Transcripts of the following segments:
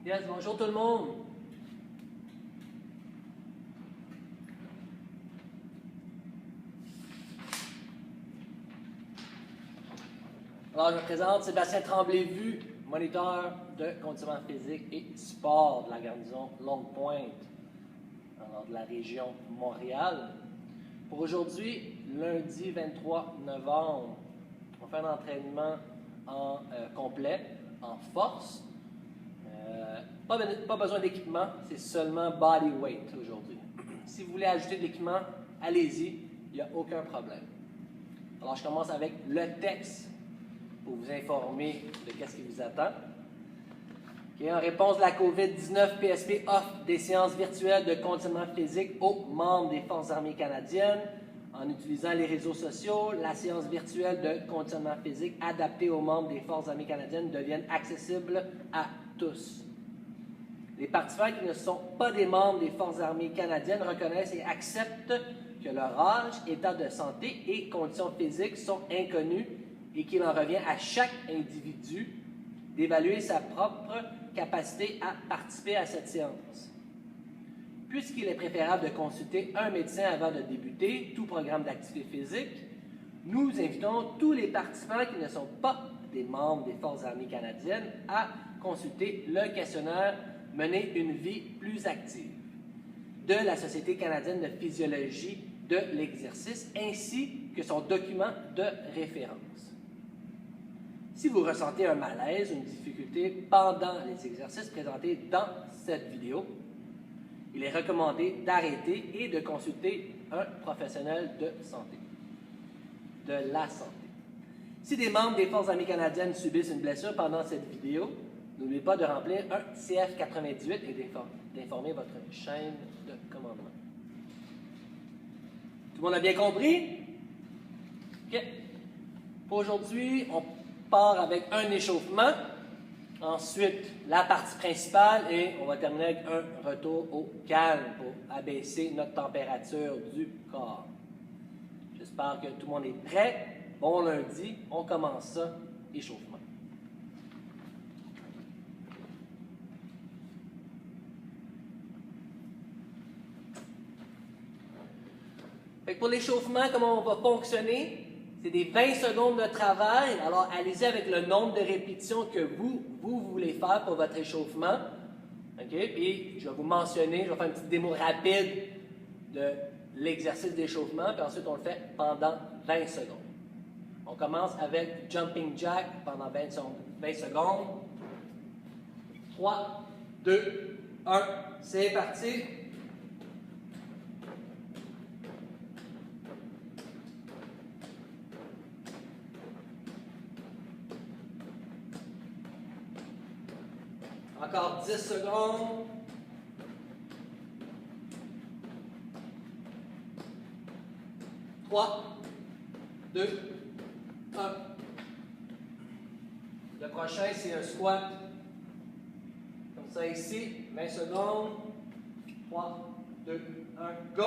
Yes, bonjour tout le monde. Alors, je me présente, Sébastien Tremblay-Vu, moniteur de conditionnement physique et sport de la garnison Longue-Pointe, alors de la région Montréal. Pour aujourd'hui, lundi 23 novembre, on fait un entraînement en complet, en force. Pas besoin d'équipement, c'est seulement body weight aujourd'hui. Si vous voulez ajouter de l'équipement, allez-y, il n'y a aucun problème. Alors, je commence avec le texte pour vous informer de ce qui vous attend. En réponse de la COVID-19, PSP offre des séances virtuelles de conditionnement physique aux membres des Forces armées canadiennes. En utilisant les réseaux sociaux, la séance virtuelle de conditionnement physique adaptée aux membres des Forces armées canadiennes devient accessible à tous. Les participants qui ne sont pas des membres des Forces armées canadiennes reconnaissent et acceptent que leur âge, état de santé et conditions physiques sont inconnus et qu'il en revient à chaque individu d'évaluer sa propre capacité à participer à cette séance. Puisqu'il est préférable de consulter un médecin avant de débuter tout programme d'activité physique, nous invitons tous les participants qui ne sont pas des membres des Forces armées canadiennes à consulter le questionnaire « Mener une vie plus active » de la Société canadienne de physiologie de l'exercice ainsi que son document de référence. Si vous ressentez un malaise ou une difficulté pendant les exercices présentés dans cette vidéo, il est recommandé d'arrêter et de consulter un professionnel de santé, de la santé. Si des membres des Forces armées canadiennes subissent une blessure pendant cette vidéo, n'oubliez pas de remplir un CF98 et d'informer votre chaîne de commandement. Tout le monde a bien compris? OK. Pour aujourd'hui, on part avec un échauffement, ensuite la partie principale et on va terminer avec un retour au calme pour abaisser notre température du corps. J'espère que tout le monde est prêt. Bon lundi, on commence ça, échauffement. Pour l'échauffement, comment on va fonctionner? C'est des 20 secondes de travail. Alors, allez-y avec le nombre de répétitions que vous voulez faire pour votre échauffement. OK? Puis, je vais vous mentionner, je vais faire une petite démo rapide de l'exercice d'échauffement, puis ensuite, on le fait pendant 20 secondes. On commence avec Jumping Jack pendant 20 secondes. 3, 2, 1, c'est parti. Encore 10 secondes. Trois, 2, 1. Le prochain, c'est un squat. Comme ça ici, 20 secondes. 3, 2, 1, go!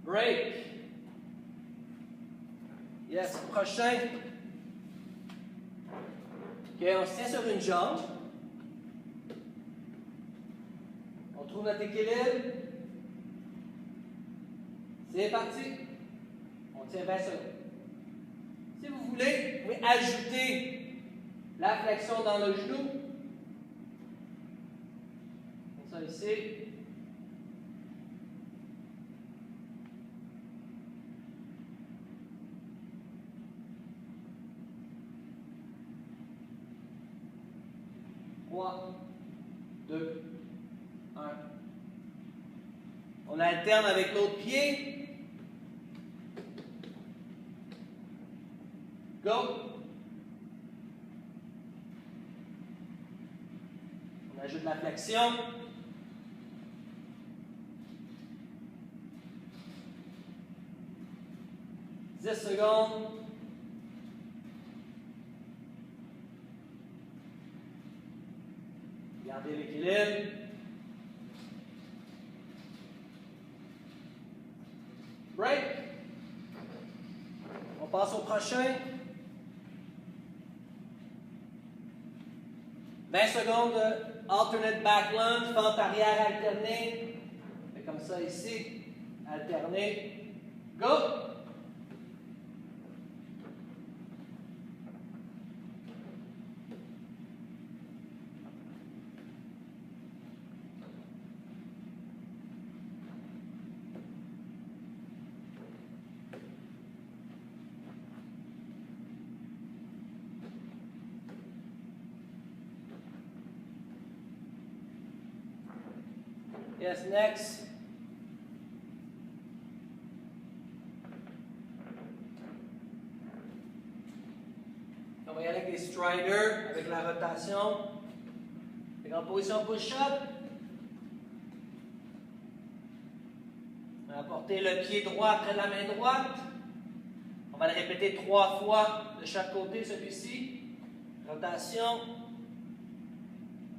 Break. Yes, prochain. OK, on se tient sur une jambe. On trouve notre équilibre. C'est parti. On tient 20 secondes. Si vous voulez, vous pouvez ajouter la flexion dans le genou. Comme ça ici. Trois, 2, 1. On alterne avec l'autre pied. Go. On ajoute la flexion. 10 secondes. Gardez l'équilibre. Break. On passe au prochain. 20 secondes de alternate back lunge, fente arrière alternée. Fait comme ça ici. Alterné. Go! Yes, next. On va y aller avec des striders, avec la rotation. Et en position push-up, on va porter le pied droit après la main droite. On va le répéter 3 fois de chaque côté, celui-ci. Rotation.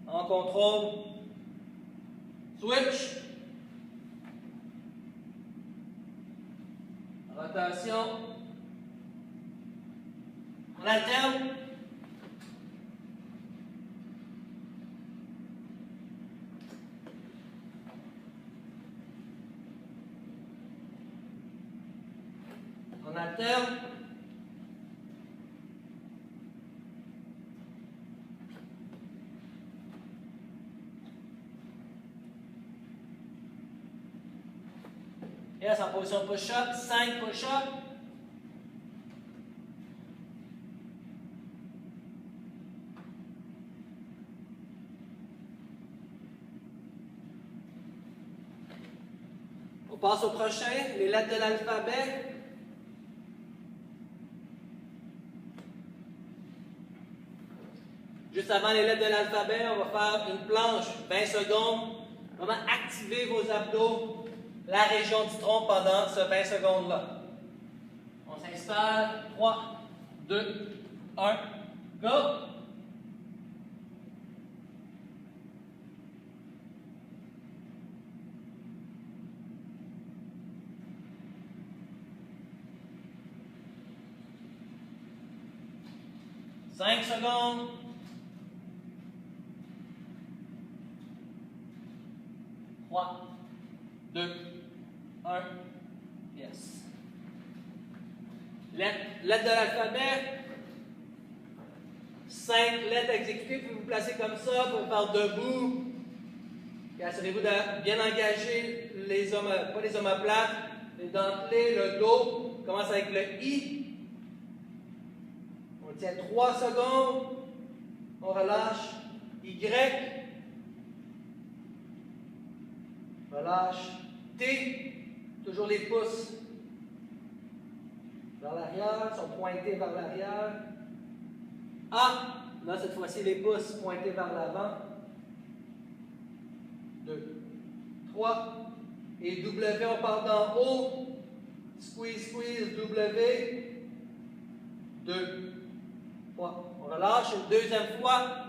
En contrôle. Switch. Rotation. On alterne. On alterne. Yes, en position push-up, 5 push-up. On passe au prochain, les lettres de l'alphabet. Juste avant les lettres de l'alphabet, on va faire une planche, 20 secondes. Vraiment activer vos abdos, la région du tronc pendant ce 20 secondes-là. On s'installe. 3, 2, 1, go! Cinq secondes. 3, 2, 1, yes. Lettres de l'alphabet. 5 lettres exécutées. Vous pouvez vous placer comme ça, vous pouvez faire debout. Et assurez-vous de bien engager pas les omoplates, les dentelés, le dos. On commence avec le I. On tient 3 secondes. On relâche. Y. Relâche. T. Toujours les pouces vers l'arrière, sont pointés vers l'arrière. A. Là, cette fois-ci, les pouces pointés vers l'avant. 2, 3. Et W, on part d'en haut. Squeeze, squeeze, W. 2, 3. On relâche une deuxième fois.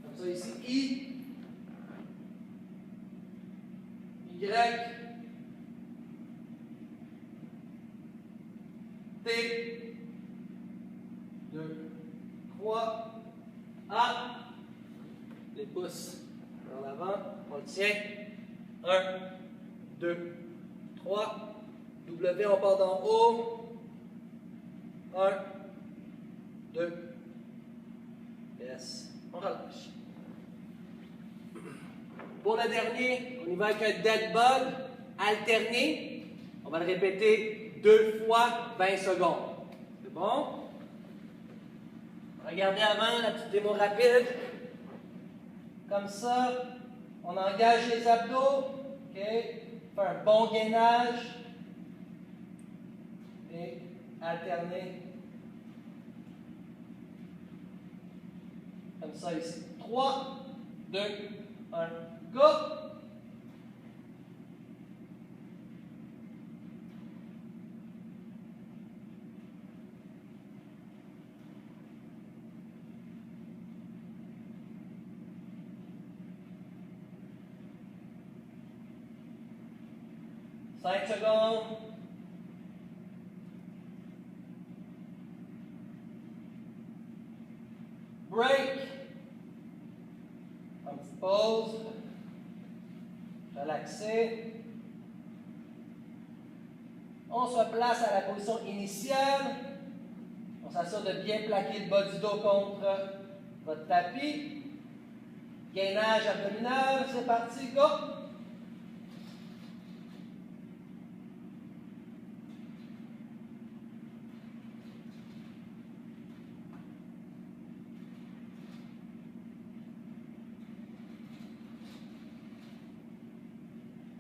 Comme ça, ici, I. Y. T. 2, 3. A. Les pouces vers l'avant. On le tient. 1, 2, 3. W, on part d'en haut. 1, 2. Yes. On relâche. Pour le dernier, on y va avec un dead bug alterné. On va le répéter 2 fois 20 secondes. C'est bon? Regardez avant la petite démo rapide. Comme ça, on engage les abdos. OK? Fait un bon gainage. Et alterner. Comme ça ici. 3, 2, 1. Go! 5 secondes. Break. Un petit pause. Relaxez. On se place à la position initiale. On s'assure de bien plaquer le bas du dos contre votre tapis. Gainage abdominal, c'est parti, go!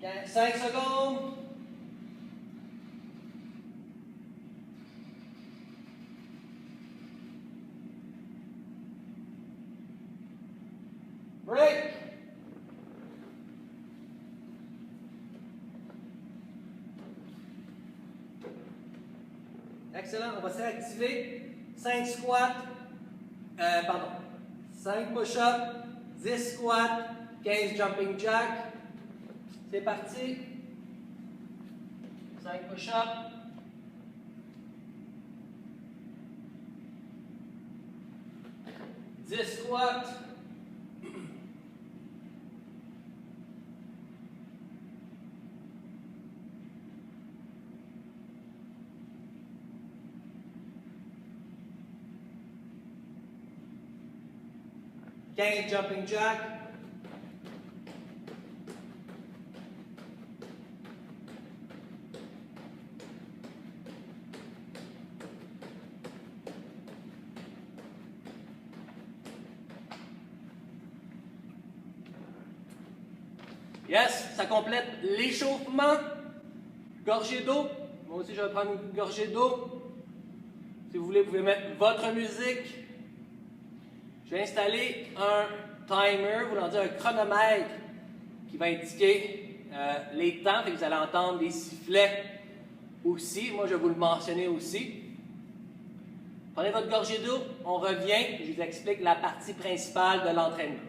« 5 secondes. Break. Excellent. On va s'activer. 5 squats. 5 push-ups, 10 squats, 15 jumping jack. C'est parti. 5 push-ups. 10 squats. 15 jumping jack. Yes, ça complète l'échauffement. Gorgée d'eau. Moi aussi, je vais prendre une gorgée d'eau. Si vous voulez, vous pouvez mettre votre musique. Je vais installer un timer, voulant dire un chronomètre, qui va indiquer les temps. Fait que vous allez entendre des sifflets aussi. Moi, je vais vous le mentionner aussi. Prenez votre gorgée d'eau. On revient. Je vous explique la partie principale de l'entraînement.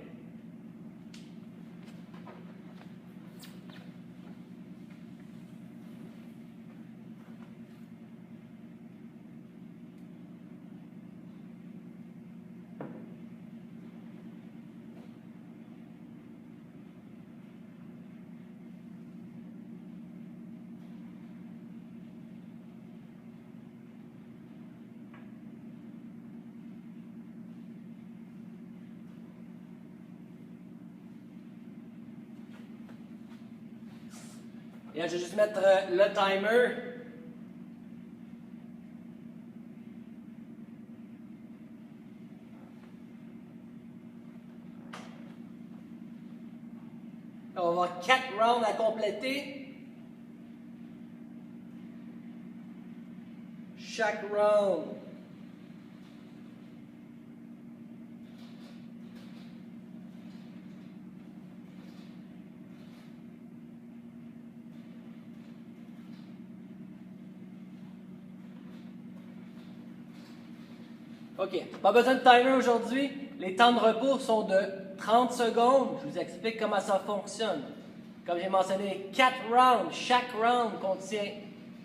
Et là, je vais juste mettre le timer. On va avoir 4 rounds à compléter. Chaque round. OK. Pas besoin de timer aujourd'hui. Les temps de repos sont de 30 secondes. Je vous explique comment ça fonctionne. Comme j'ai mentionné, 4 rounds. Chaque round contient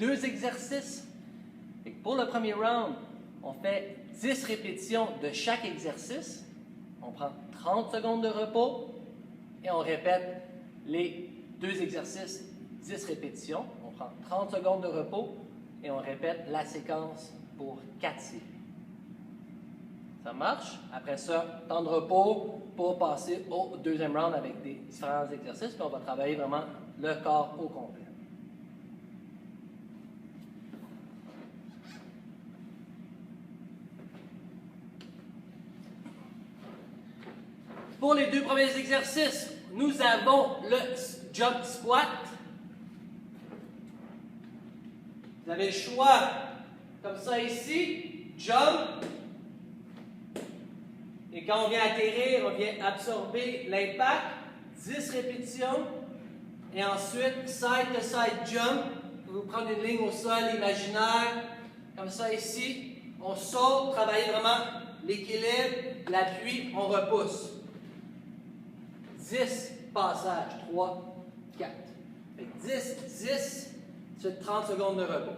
2 exercices. Et pour le premier round, on fait 10 répétitions de chaque exercice. On prend 30 secondes de repos et on répète les 2 exercices, 10 répétitions. On prend 30 secondes de repos et on répète la séquence pour 4 séries. Ça marche. Après ça, temps de repos pour passer au deuxième round avec des différents exercices. Puis on va travailler vraiment le corps au complet. Pour les 2 premiers exercices, nous avons le jump squat. Vous avez le choix, comme ça ici, jump. Et quand on vient atterrir, on vient absorber l'impact. 10 répétitions. Et ensuite, side-to-side jump. Vous prenez une ligne au sol imaginaire, comme ça ici. On saute, travailler vraiment l'équilibre, l'appui, on repousse. 10 passages. 3, 4. 10, 10, Ensuite, 30 secondes de repos.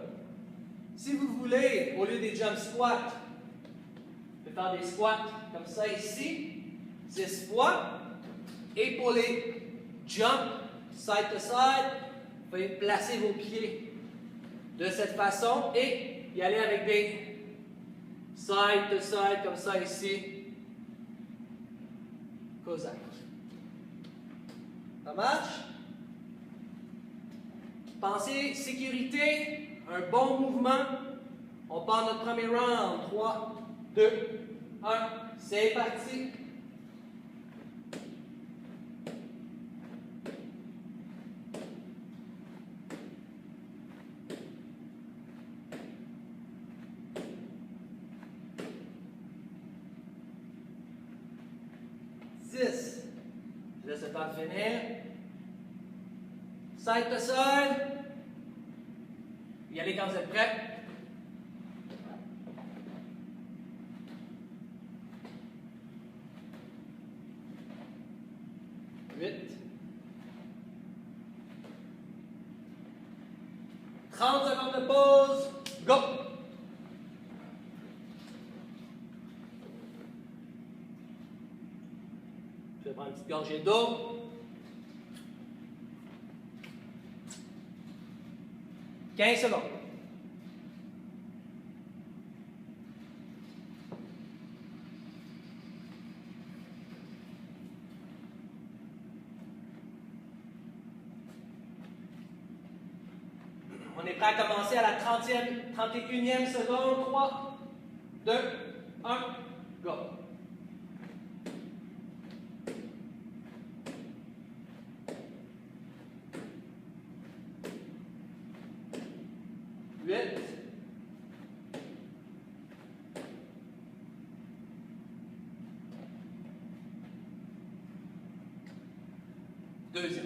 Si vous voulez, au lieu des jump squats, vous pouvez faire des squats comme ça ici, 10 fois. Et pour les jump side to side, vous pouvez placer vos pieds de cette façon et y aller avec des side to side comme ça ici. Cossack. Ça marche? Pensez sécurité, un bon mouvement. On part notre premier round. 3, 2, 1. C'est parti. Je laisse le temps de finir. Side to side. Y allez quand vous êtes prêts. Huit. 30 secondes de pause. Go! Je vais prendre une petite gorgée d'eau. « 15 secondes. On est prêt à commencer à la 31e seconde. 3, 2, 1, go! Deuxième.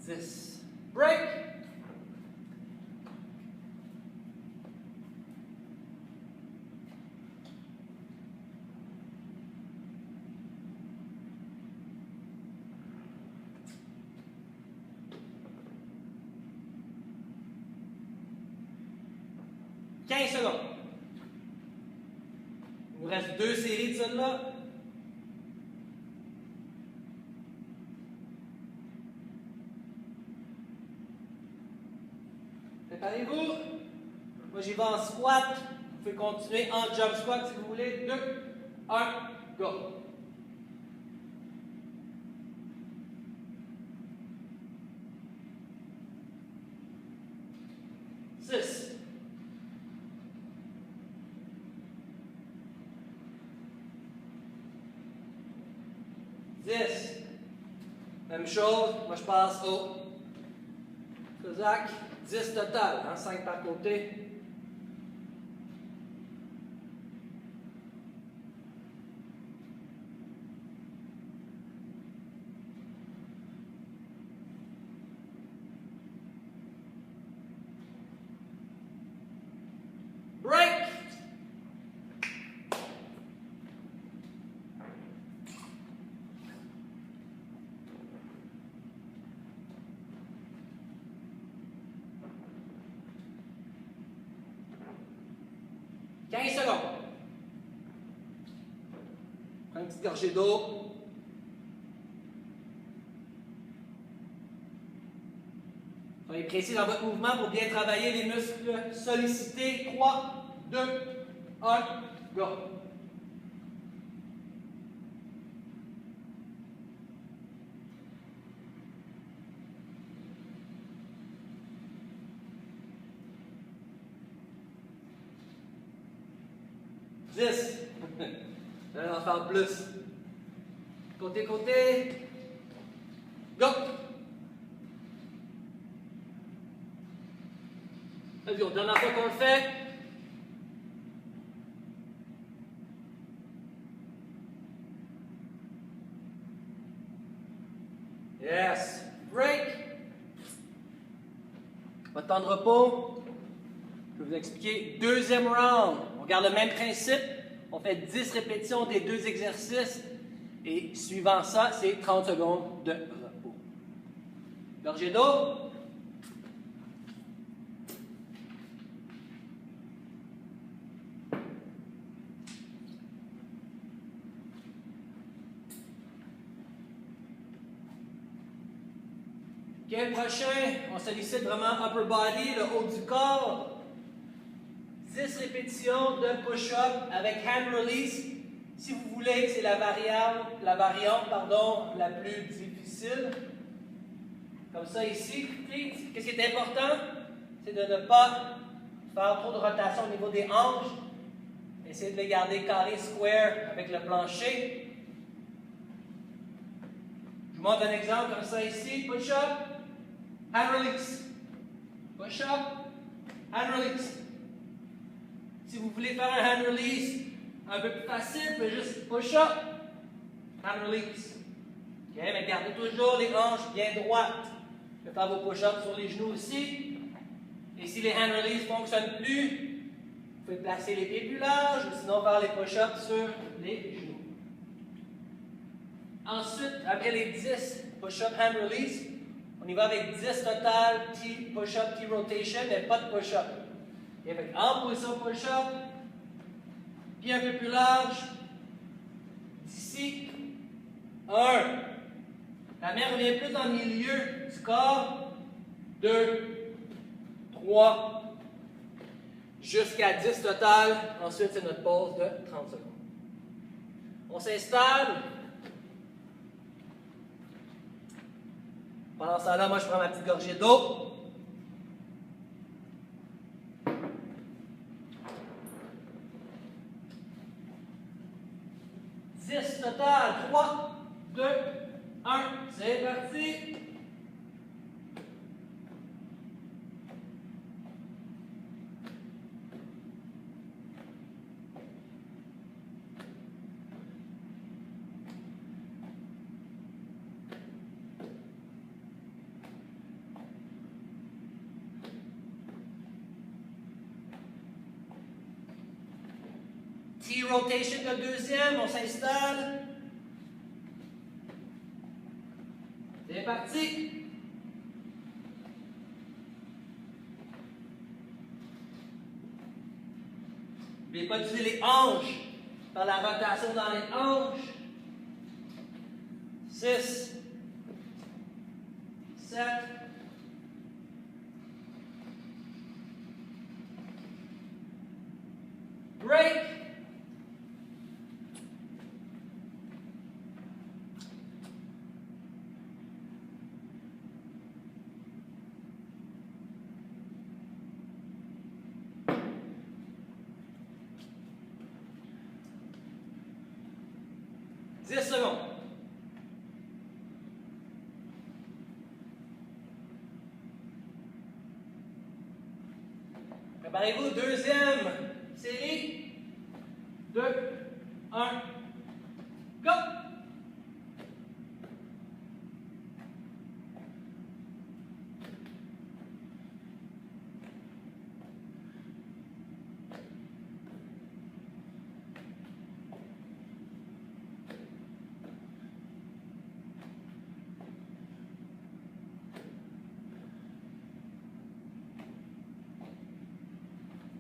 Dix. Break. « 15 secondes. Il nous reste 2 séries de celle-là. Préparez-vous. Moi, j'y vais en squat. Vous pouvez continuer en jump squat si vous voulez. 2, 1, go. Six. 10. Même chose, moi je passe au Cossack. 10 total, hein, 5 par côté. Break! « 15 secondes. Prends une petite gorgée d'eau. Soyez précis dans votre mouvement pour bien travailler les muscles sollicités. 3, 2, 1, go. « 10. Je vais en faire plus. Côté, côté. Go! Vas-y, on dernière fois qu'on le fait. Yes. Break. Votre temps de repos. Je vais vous expliquer. Deuxième round. garde le même principe. On fait 10 répétitions des 2 exercices. Et suivant ça, c'est 30 secondes de repos. Gorgée d'eau. OK, prochain, on sollicite vraiment upper body, le haut du corps. 10 répétitions de push-up avec hand release. Si vous voulez, c'est la variante la plus difficile. Comme ça ici. Qu'est-ce qui est important? C'est de ne pas faire trop de rotation au niveau des hanches. Essayez de les garder carrés, square avec le plancher. Je vous montre un exemple comme ça ici. Push-up, hand release. Push-up, hand release. Si vous voulez faire un hand release un peu plus facile, vous pouvez juste push-up, hand release. Okay, mais gardez toujours les hanches bien droites. Vous pouvez faire vos push-ups sur les genoux aussi. Et si les hand release ne fonctionnent plus, vous pouvez placer les pieds plus larges ou sinon faire les push-ups sur les genoux. Ensuite, après les 10 push-up hand release, on y va avec 10 total push-up T-rotation, mais pas de push-up. Et avec en position push-up, pied un peu plus large. D'ici, 1. La main revient plus dans le milieu du corps. 2, 3, jusqu'à 10 total. Ensuite, c'est notre pause de 30 secondes. On s'installe. Pendant ce temps-là, moi, je prends ma petite gorgée d'eau. Total, 3, 2, 1, c'est parti. T-rotation de deuxième, on s'installe. C'est parti. N'oubliez pas d'utiliser les hanches. Faire la rotation dans les hanches. 6, 7, 8. Break. Secondes. Préparez-vous, deuxième série. 2, 1, go!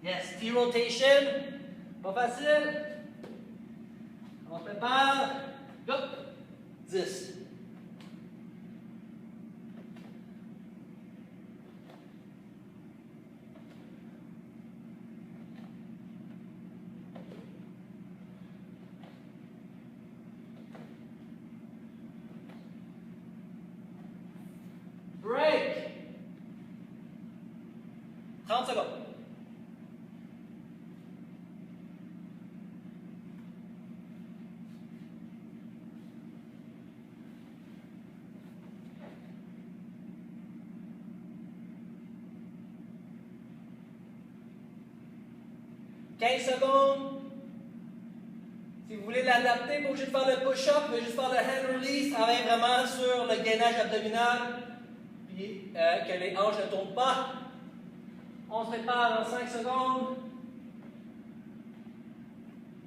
Yes, T-rotation. Pas facile. On se prépare. Go! 10. Break. 30 secondes. Secondes. Si vous voulez l'adapter, pas obligé de faire le push-up, vous pouvez juste faire le hand release, travailler vraiment sur le gainage abdominal, puis que les hanches ne tournent pas. On se prépare dans 5 secondes.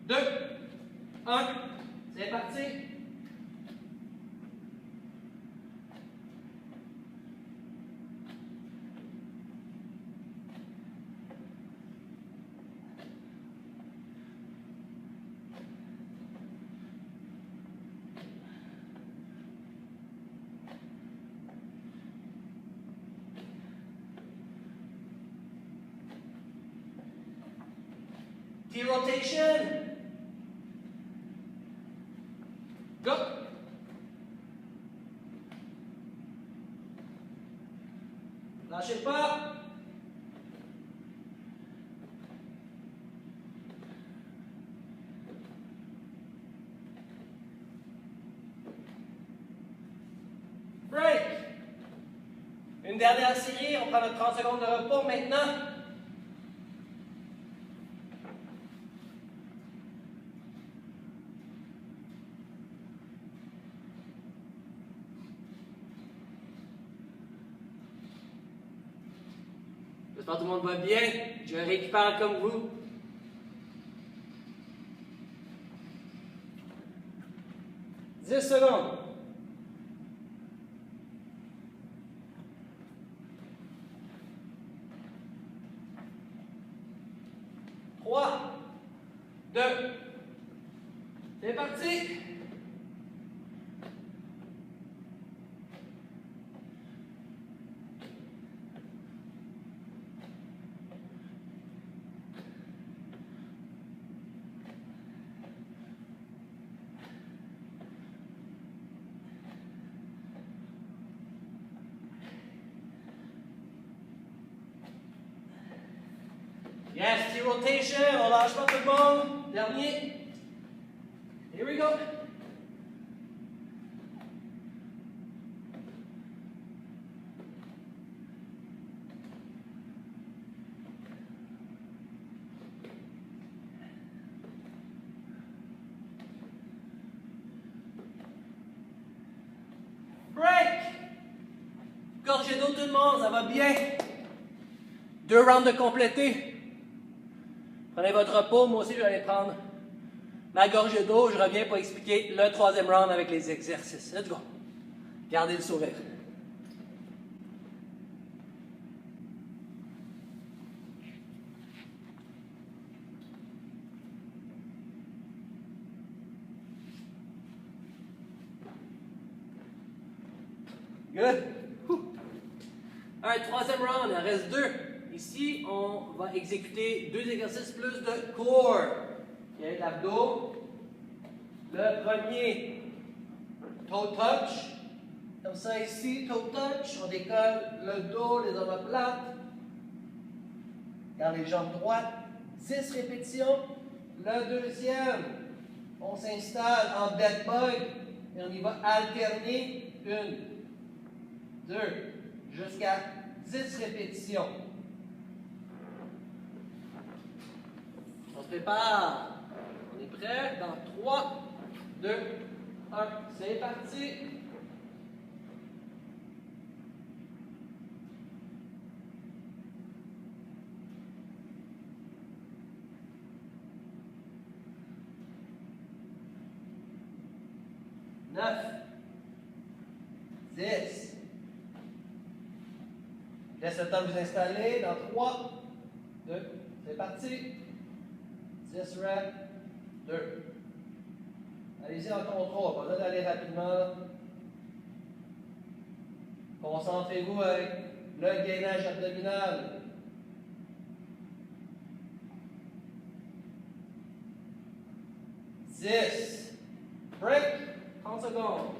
2, 1. C'est parti. T-rotation. Go. Lâchez pas. Break. Une dernière série, on prend notre 30 secondes de repos maintenant. J'espère que tout le monde va bien. Je récupère comme vous. « 10 secondes. « 3, 2, c'est parti. Yes, T-rotation, on lâche pas tout le monde. Dernier. Here we go. Break. Gorgée d'eau tout le monde, ça va bien. 2 rounds de compléter. Prenez votre repos, moi aussi je vais aller prendre ma gorgée d'eau. Je reviens pour expliquer le 3e round avec les exercices. Let's go. Gardez le sourire. Good. Alright, 3e round, il en reste 2. Ici, on va exécuter 2 exercices plus de core. Il y a l'abdos. Le premier, toe touch. Comme ça ici, toe touch. On décolle le dos, les omoplates. Dans les jambes droites. 10 répétitions. Le deuxième, on s'installe en dead bug. Et on y va alterner. 1, 2, jusqu'à 10 répétitions. On se prépare. On est prêt? Dans 3, 2, 1. C'est parti. Neuf. 10. Laisse le temps de vous installer. Dans 3, 2, c'est parti. 10 reps, 2. Allez-y en contrôle, pas besoin d'aller rapidement. Concentrez-vous avec le gainage abdominal. 10. Break. 30 secondes.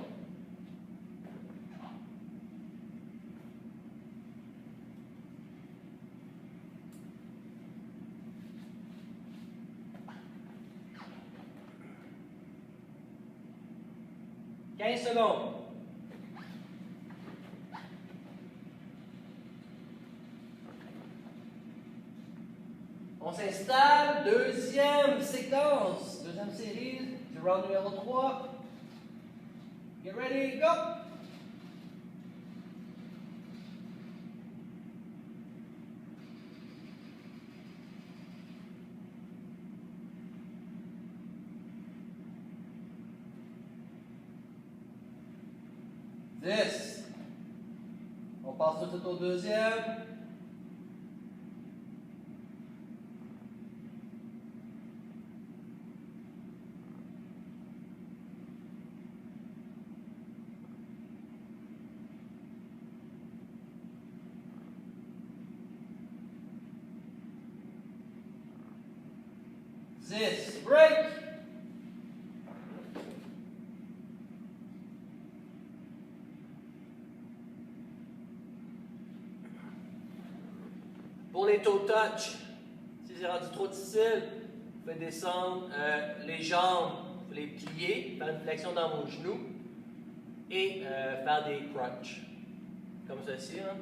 « 15 secondes. On s'installe. Deuxième séquence. Deuxième série du round numéro 3. Get ready, go! 10. On passe tout de suite au deuxième. This break. Pour les toe touch, si c'est rendu trop difficile, vous pouvez descendre les jambes, vous les plier, faire une flexion dans vos genoux et faire des crunchs, comme ceci. Hein.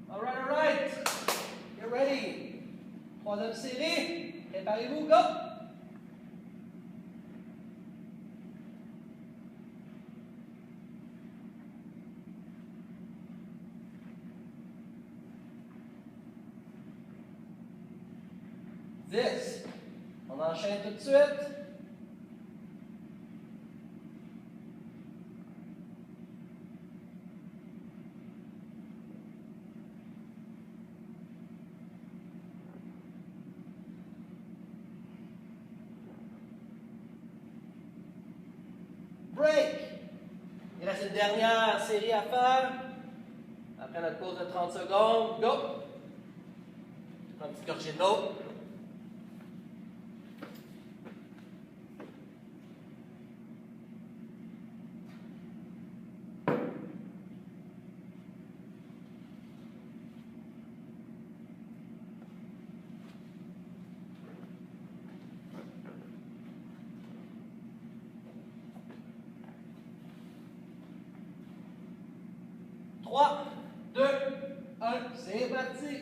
All right. Get ready. Troisième série. Préparez-vous, go! This. On enchaîne tout de suite. Break. Il reste une dernière série à faire. Après notre pause de 30 secondes, go! Un petit gorgée d'eau. Trois, deux, un, c'est parti!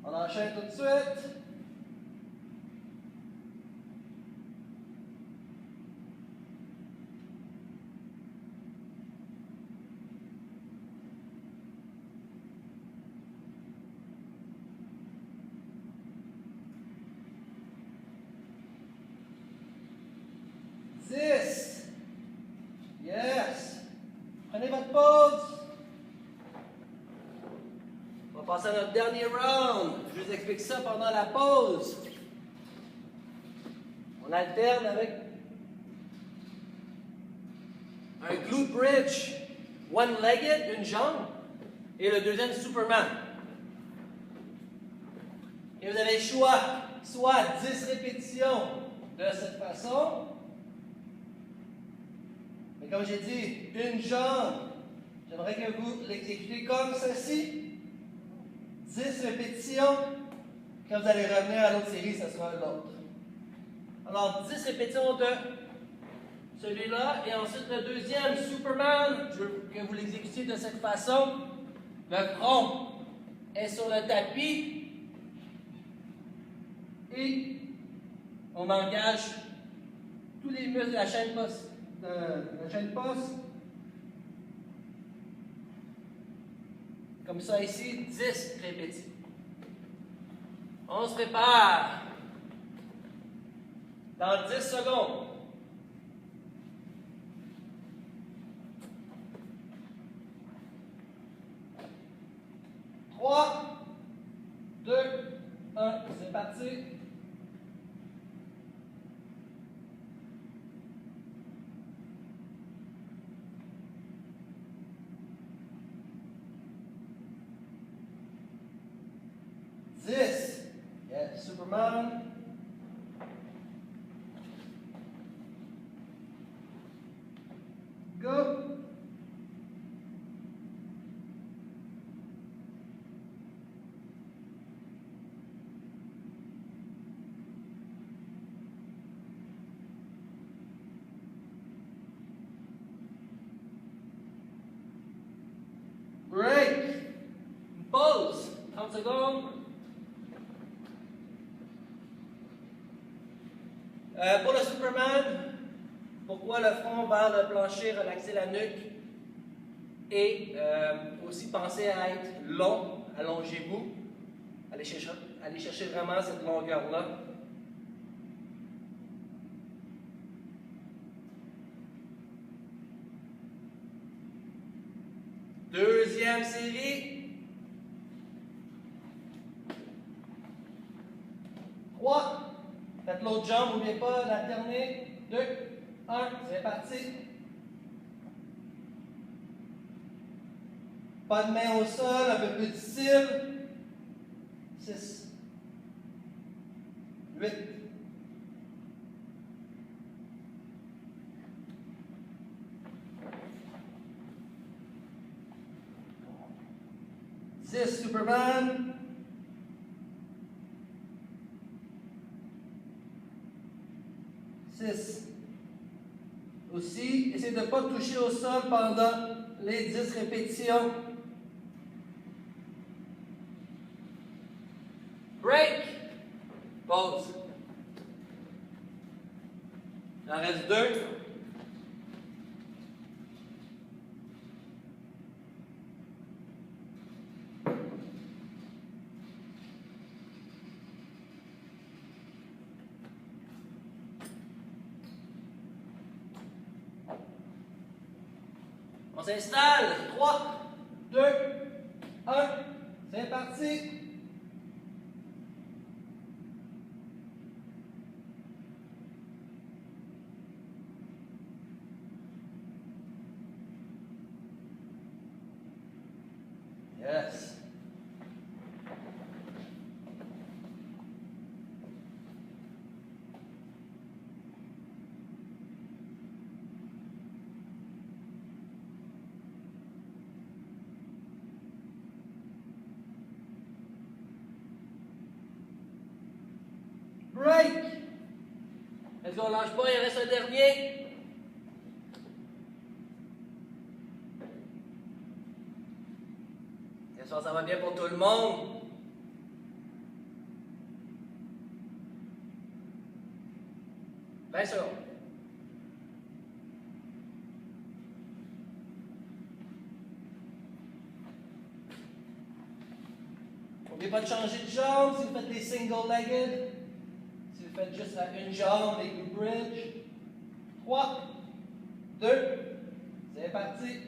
On enchaîne tout de suite. Yes. Prenez votre pause. On va passer à notre dernier round. Je vous explique ça pendant la pause. On alterne avec un glute bridge, one-legged, une jambe, et le deuxième Superman. Et vous avez le choix, soit 10 répétitions de cette façon, mais comme j'ai dit, une jambe, j'aimerais que vous l'exécutez comme ceci. 10 répétitions. Quand vous allez revenir à l'autre série, ce sera l'autre. Alors, 10 répétitions de celui-là. Et ensuite, le deuxième, Superman. Je veux que vous l'exécutiez de cette façon. Le front est sur le tapis. Et on engage tous les muscles de la chaîne poste. Comme ça ici, 10 répétitions. On se prépare. Dans 10 secondes. Trois, 2, 1, c'est parti. This, yeah, Superman. Go. Break. Pause. 30 secondes. Pour le Superman, pas le front vers le plancher, relaxez la nuque. Et aussi pensez à être long, allongez-vous. Allez chercher vraiment cette longueur-là. Deuxième série. 3. Faites l'autre jambe, n'oubliez pas d'alterner. 2, 1, c'est parti. Pas de main au sol, un peu plus difficile. 6, 8, 10, Superman. 6. Aussi, essayez de ne pas toucher au sol pendant les 10 répétitions. Break. Pause. Il en reste 2. On s'installe. 3, 2, 1. C'est parti. Yes. Break. Est-ce qu'on lâche pas? Il reste un dernier. J'espère que ça va bien pour tout le monde. Bien sûr. N'oubliez pas de changer de jambe si vous faites des single-legged. Si vous faites juste à une jambe et une bridge. 3, 2, c'est parti.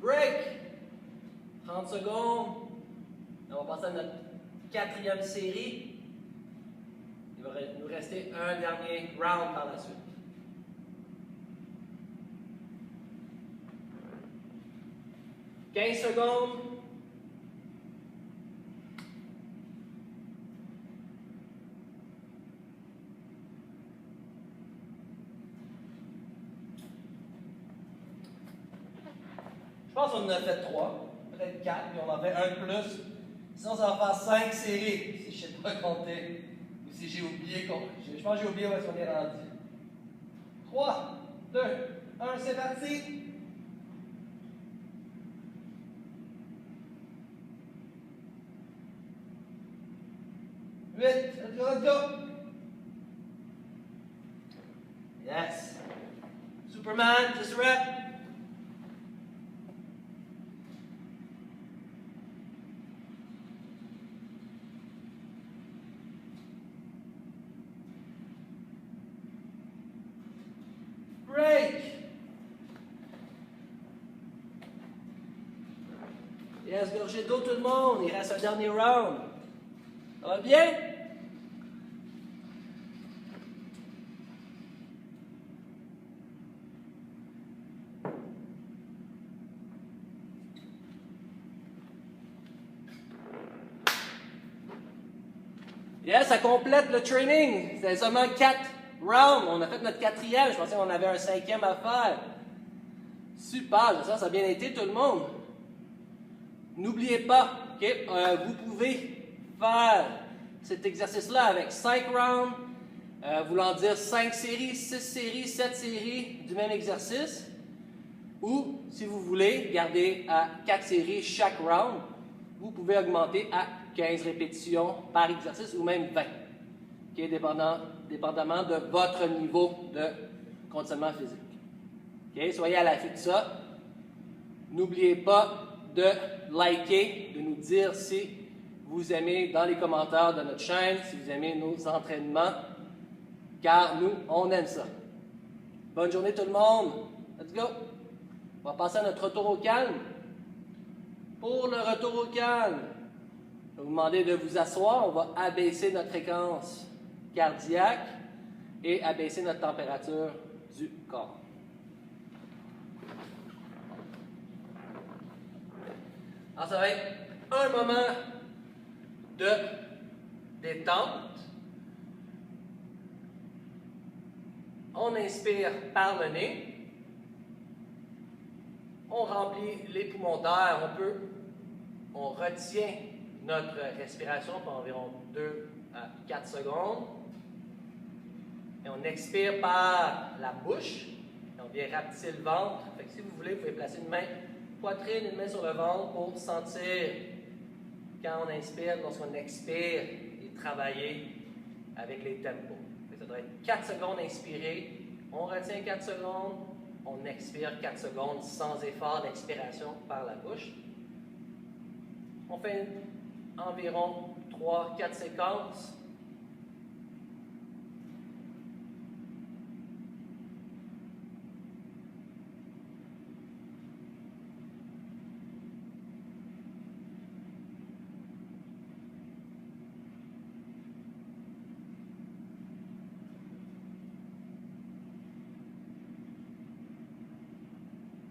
Break. 30 secondes. On va passer à notre 4e série. Il va nous rester un dernier round par la suite. « 15 secondes. Je pense qu'on en a fait 3, peut-être 4, puis on en fait un de plus. Sinon, ça va faire 5 séries, si je ne sais pas compter. Ou si j'ai oublié, je pense que j'ai oublié où est-ce qu'on est rendu. 3, 2, 1, c'est parti! Let's go! Yes! Superman, just rep! Break! Yes, gorgée d'eau tout le monde, il reste un dernier round. Ça va bien? Yes, ça complète le training. C'était seulement 4 rounds. On a fait notre 4e. Je pensais qu'on avait un 5e à faire. Super, ça a bien été tout le monde. N'oubliez pas, okay, vous pouvez faire cet exercice-là avec 5 rounds, voulant dire 5 séries, 6 séries, 7 séries du même exercice. Ou, si vous voulez, garder à 4 séries chaque round, vous pouvez augmenter à 15 répétitions par exercice ou même 20, okay, dépendamment de votre niveau de conditionnement physique. Okay, soyez à l'affût de ça. N'oubliez pas de liker, de nous dire si vous aimez dans les commentaires de notre chaîne, si vous aimez nos entraînements, car nous, on aime ça. Bonne journée tout le monde. Let's go. On va passer à notre retour au calme. Pour le retour au calme, je vais vous demander de vous asseoir. On va abaisser notre fréquence cardiaque et abaisser notre température du corps. Alors, ça va être un moment de détente. On inspire par le nez. On remplit les poumons d'air. On retient notre respiration pour environ 2 à 4 secondes. Et on expire par la bouche. Et on vient rapetisser le ventre. Fait que si vous voulez, vous pouvez placer une main poitrine, une main sur le ventre pour sentir quand on inspire, lorsqu'on expire et travailler avec les tempos. Ça doit être 4 secondes inspiré, on retient 4 secondes, on expire 4 secondes sans effort d'expiration par la bouche. On fait environ 3-4 séquences.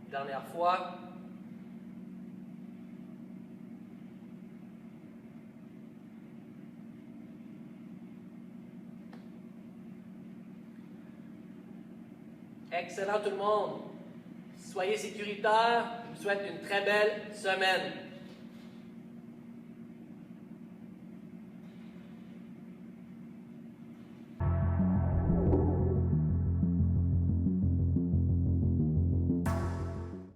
Dernière fois. Excellent tout le monde. Soyez sécuritaires. Je vous souhaite une très belle semaine.